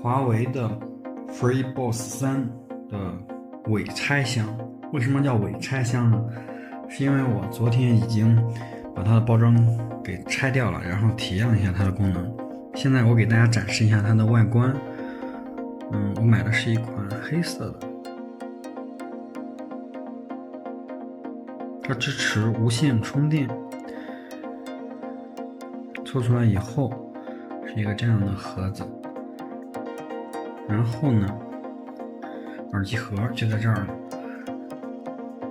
华为的 FreeBuds 3的伪拆箱。为什么叫伪拆箱呢？是因为我昨天已经把它的包装给拆掉了，然后体验了一下它的功能。现在我给大家展示一下它的外观。我买的是一款黑色的，它支持无线充电。抽出来以后是一个这样的盒子，然后呢，耳机盒就在这儿了。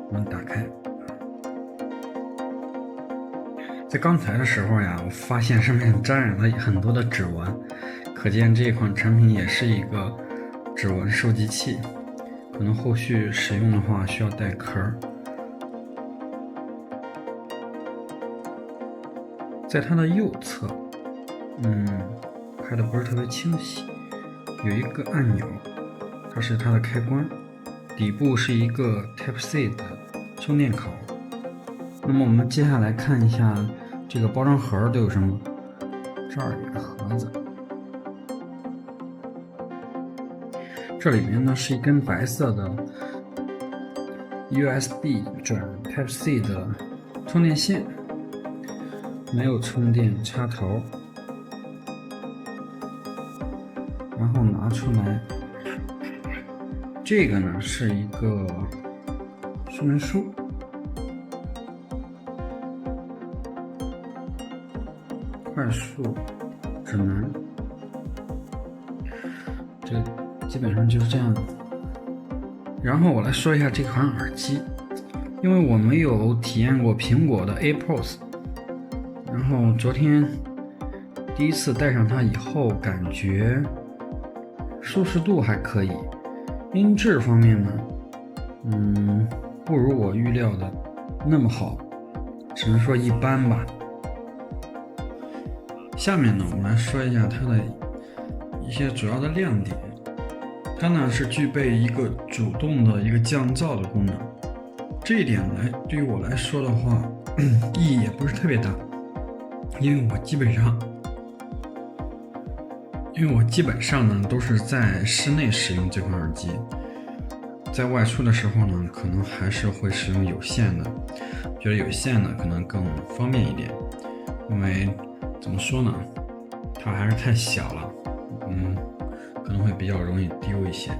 我们打开，在刚才的时候呀，我发现上面沾染了很多的指纹，可见这款产品也是一个指纹收集器，可能后续使用的话需要带壳。在它的右侧，拍的不是特别清晰，有一个按钮，它是它的开关，底部是一个 Type-C 的充电口。那么我们接下来看一下这个包装盒都有什么。这儿有个盒子，这里面呢是一根白色的 USB 转 Type-C 的充电线。没有充电插头，然后拿出来，这个呢是一个说明书，快速指南，这个基本上就是这样的。然后我来说一下这款耳机，因为我没有体验过苹果的 AirPods。然后昨天第一次戴上它以后，感觉舒适度还可以，音质方面呢，不如我预料的那么好，只能说一般吧。下面呢，我们来说一下它的一些主要的亮点。它呢是具备一个主动的一个降噪的功能，这一点对于我来说的话，意义也不是特别大。因为我基本上呢都是在室内使用这款耳机，在外出的时候呢，可能还是会使用有线的，觉得有线的可能更方便一点。因为怎么说呢，它还是太小了，可能会比较容易丢一些。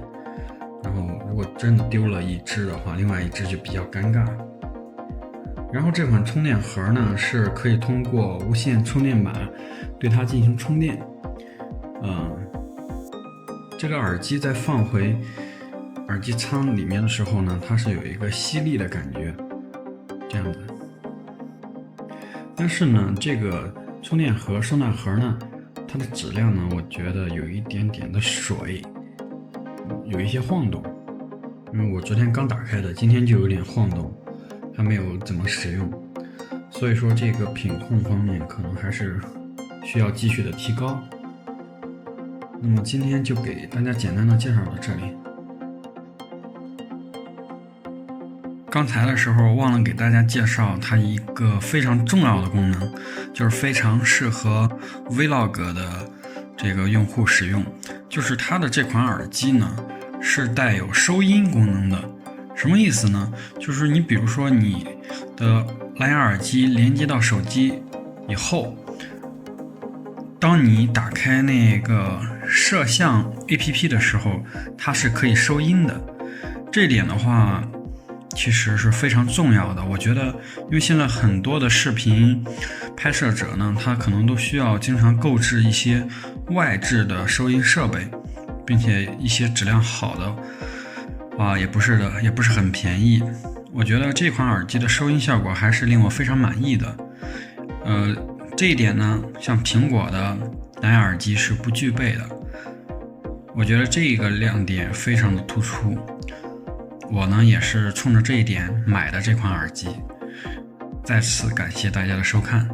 然后如果真的丢了一只的话，另外一只就比较尴尬。然后这款充电盒呢是可以通过无线充电板对它进行充电。这个耳机在放回耳机仓里面的时候呢，它是有一个吸力的感觉，这样子。但是呢，这个充电盒、收纳盒呢，它的质量呢，我觉得有一点点的水，有一些晃动。因为我昨天刚打开的，今天就有点晃动。还没有怎么使用，所以说这个品控方面可能还是需要继续的提高。那么今天就给大家简单的介绍到这里。刚才的时候忘了给大家介绍它一个非常重要的功能，就是非常适合 Vlog 的这个用户使用，就是它的这款耳机呢是带有收音功能的。什么意思呢？就是你比如说你的蓝牙耳机连接到手机以后，当你打开那个摄像 APP 的时候，它是可以收音的。这点的话其实是非常重要的。我觉得因为现在很多的视频拍摄者呢，他可能都需要经常购置一些外置的收音设备，并且一些质量好的也不是很便宜。我觉得这款耳机的收音效果还是令我非常满意的。这一点呢，像苹果的蓝牙耳机是不具备的。我觉得这个亮点非常的突出。我呢也是冲着这一点买的这款耳机。再次感谢大家的收看。